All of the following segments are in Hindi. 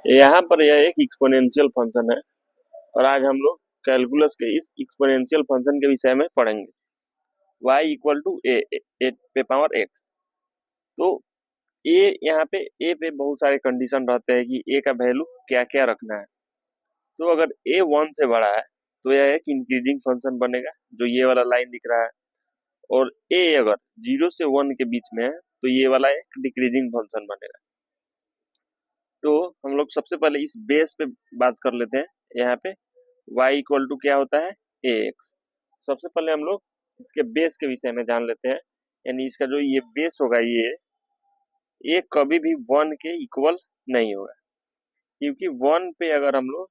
यहाँ पर यह एक एक्सपोनेंशियल फंक्शन है और आज हम लोग कैलकुलस के इस एक्सपोनेंशियल फंक्शन के विषय में पढ़ेंगे। y इक्वल टू ए पे पावर x। तो ए यहाँ पे ए पे बहुत सारे कंडीशन रहते हैं कि ए का वैल्यू क्या क्या रखना है। तो अगर ए 1 से बड़ा है तो यह एक इंक्रीजिंग फंक्शन बनेगा, जो ये वाला लाइन दिख रहा है। और ए अगर 0 से 1 के बीच में है तो ये वाला एक डिक्रीजिंग फंक्शन बनेगा। तो हम लोग सबसे पहले इस बेस पे बात कर लेते हैं। यहाँ पे y इक्वल टू क्या होता है ax। सबसे पहले हम लोग इसके बेस के विषय में जान लेते हैं। यानी इसका जो ये बेस होगा ये कभी भी 1 के इक्वल नहीं होगा, क्योंकि 1 पे अगर हम लोग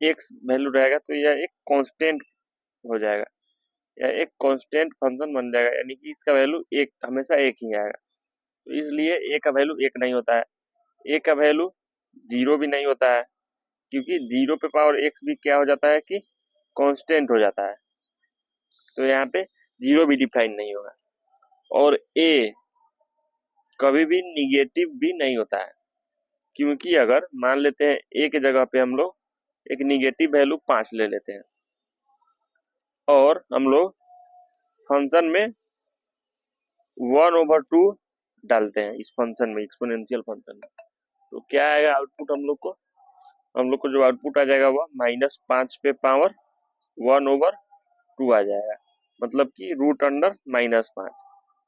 x वैल्यू रहेगा तो यह एक कांस्टेंट हो जाएगा, यह एक कांस्टेंट फंक्शन बन जाएगा। यानी कि इसका वैल्यू एक हमेशा एक ही आएगा। तो इसलिए a का वैल्यू एक नहीं होता है, a का वैल्यू 0 भी नहीं होता है, क्योंकि 0 पे पावर x भी क्या हो जाता है कि कांस्टेंट हो जाता है। तो यहाँ पे 0 भी डिफाइन नहीं होगा। और a कभी भी निगेटिव भी नहीं होता है, क्योंकि अगर मान लेते हैं a के जगह पे हम लोग एक निगेटिव वैल्यू 5 ले लेते हैं और हम लोग फंक्शन में 1/2 डालते हैं इस फंक्शन में, एक्सपोनेंशियल फंक्शन में, तो क्या आएगा आउटपुट हम लोग को जो आउटपुट आ जाएगा वह -5 पे पावर 1/2 आ जाएगा। मतलब कि √5,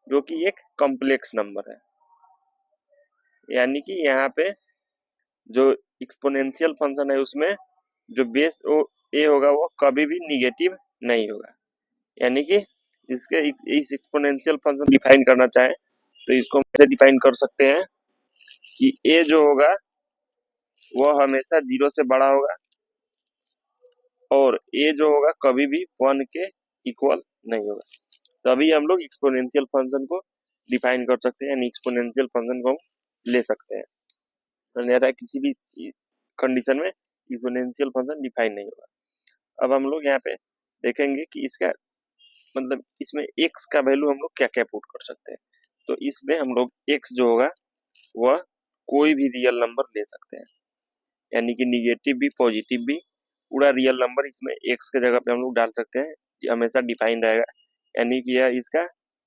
जो कि एक कॉम्प्लेक्स नंबर है। यानी कि यहाँ पे जो एक्सपोनेंशियल फंक्शन है उसमें जो बेस ए होगा वो कभी भी निगेटिव नहीं होगा। यानी कि इसके इस एक्सपोनेंशियल फंक्शन डिफाइन करना चाहे तो इसको हम ऐसे डिफाइन कर सकते हैं कि ए जो होगा वह हमेशा 0 से बड़ा होगा और ए जो होगा कभी भी 1 के इक्वल नहीं होगा। तभी हम लोग एक्सपोनेंशियल फंक्शन को डिफाइन कर सकते हैं, यानी एक्सपोनेंशियल फंक्शन को हम ले सकते हैं। अन्यथा किसी भी कंडीशन में एक्सपोनेंशियल फंक्शन डिफाइन नहीं होगा। अब हम लोग यहाँ पे देखेंगे कि इसका मतलब इसमें x का वैल्यू हम लोग क्या क्या पुट कर सकते हैं। तो इसमें हम लोग x जो होगा वह कोई भी रियल नंबर ले सकते हैं, यानी कि निगेटिव भी पॉजिटिव भी, पूरा रियल नंबर इसमें x के जगह पे हम लोग डाल सकते हैं। ये हमेशा डिफाइन रहेगा, यानी कि यह इसका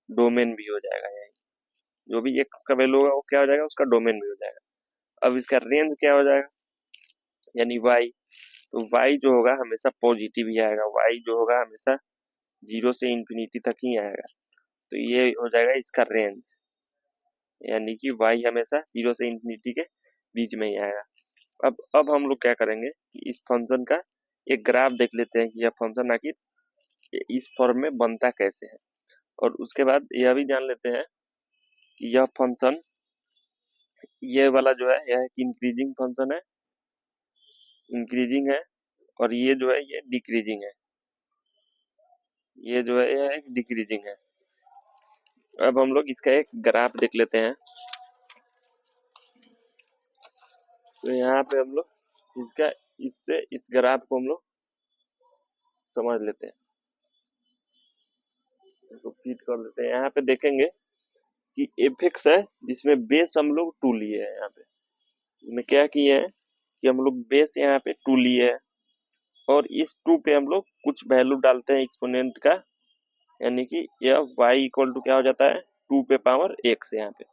डोमेन भी हो जाएगा। यानी जो भी x का वैल्यू होगा वो क्या हो जाएगा, उसका डोमेन भी हो जाएगा। अब इसका रेंज क्या हो जाएगा, यानी y। तो y जो होगा हमेशा पॉजिटिव ही आएगा, y जो होगा हमेशा 0 से इंफिनिटी तक ही आएगा। तो ये हो जाएगा इसका रेंज, यानी कि y हमेशा 0 से इंफिनिटी के बीच में ही आएगा। अब हम लोग क्या करेंगे कि इस फंक्शन का एक ग्राफ देख लेते हैं कि यह फंक्शन आखिर इस फॉर्म में बनता कैसे है। और उसके बाद यह भी जान लेते हैं कि यह फंक्शन ये वाला जो है यह एक इंक्रीजिंग फंक्शन है, इंक्रीजिंग है, और ये जो है ये डिक्रीजिंग है, ये जो है यह एक डिक्रीजिंग है। अब हम लोग इसका एक ग्राफ देख लेते हैं। तो यहाँ पे हम लोग इसका इससे इस ग्राफ को हम लोग समझ लेते हैं, इसको फीड कर लेते हैं। यहाँ पे देखेंगे कि एफएक्स है जिसमें बेस हम लोग 2 लिए हैं। यहाँ पे इसमें क्या किए हैं कि हम लोग बेस यहाँ पे 2 लिए हैं और इस 2 पे हम लोग कुछ वैल्यू डालते हैं एक्सपोनेंट का, यानी कि यह y इक्वल टू क्या हो जाता है 2 पे पावर x यहाँ पे।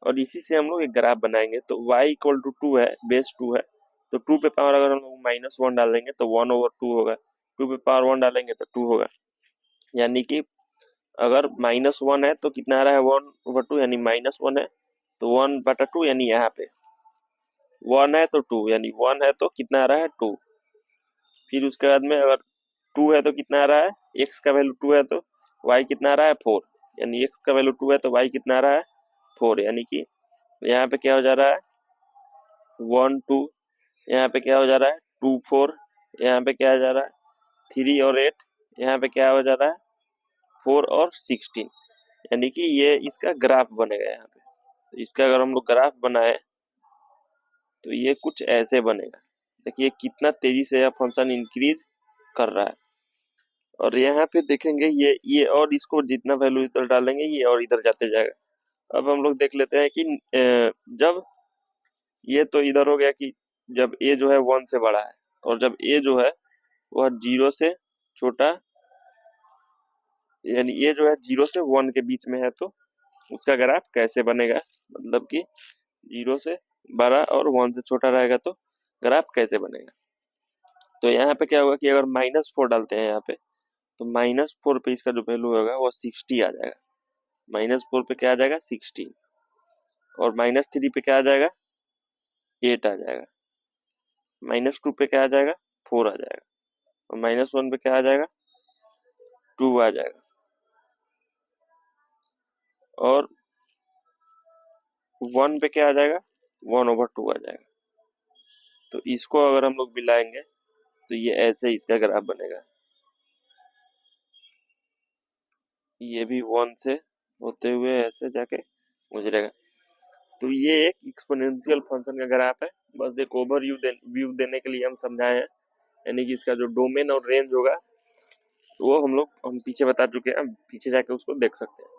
और इसी से हम लोग एक ग्राफ बनाएंगे। तो y इक्वल टू 2 है, बेस 2 है, तो 2 पे पावर अगर हम लोग -1 डाल देंगे तो 1/2 होगा, 2 पे पावर 1 डालेंगे तो 2 होगा। यानी कि अगर -1 है तो कितना आ रहा है 1/2, यानी -1 है तो 1/2, यानी यहाँ पे 1 है तो 2, यानी 1 है तो कितना आ रहा है 2। फिर उसके बाद में अगर 2 है तो कितना आ रहा है, x का वैल्यू 2 है तो y कितना आ रहा है 4, यानी x का वैल्यू 2 है तो y कितना आ रहा है 4। यानी कि यहाँ पे क्या हो जा रहा है 1 2, यहाँ पे क्या हो जा रहा है 2 4, यहाँ पे क्या हो जा रहा है 3 और 8, यहाँ पे क्या हो जा रहा है 4 और 16। यानी कि ये इसका ग्राफ बनेगा यहाँ पे। तो इसका अगर हम लोग ग्राफ बनाए तो ये कुछ ऐसे बनेगा। देखिए कितना तेजी से यह फंक्शन इंक्रीज कर रहा है। और यहाँ पे देखेंगे ये और इसको जितना वैल्यू इधर डालेंगे ये और इधर जाते जाएगा। अब हम लोग देख लेते हैं कि जब ये तो इधर हो गया कि जब ए जो है 1 से बड़ा है, और जब ए जो है वह 0 से छोटा, यानी ये जो है 0 से 1 के बीच में है, तो उसका ग्राफ कैसे बनेगा, मतलब कि 0 से बड़ा और 1 से छोटा रहेगा तो ग्राफ कैसे बनेगा। तो यहाँ पे क्या होगा कि अगर -4 डालते हैं यहाँ पे, तो -4 पे इसका जो वैल्यू होगा वो 60 आ जाएगा। -4 पे क्या आ जाएगा 16, और -3 पे क्या आ जाएगा 8 आ जाएगा, -2 पे क्या आ जाएगा 4 आ जाएगा, और -1 पे क्या आ जाएगा 2 आ जाएगा, और 1 पे क्या आ जाएगा 1/2 आ जाएगा। तो इसको अगर हम लोग मिलाएंगे तो ये ऐसे इसका ग्राफ बनेगा, ये भी 1 से होते हुए ऐसे जाके गुजरेगा। तो ये एक एक्सपोनेंशियल फंक्शन का ग्राफ है। बस एक व्यू देने के लिए हम समझाए हैं, यानी कि इसका जो डोमेन और रेंज होगा वो हम पीछे बता चुके हैं, पीछे जाके उसको देख सकते हैं।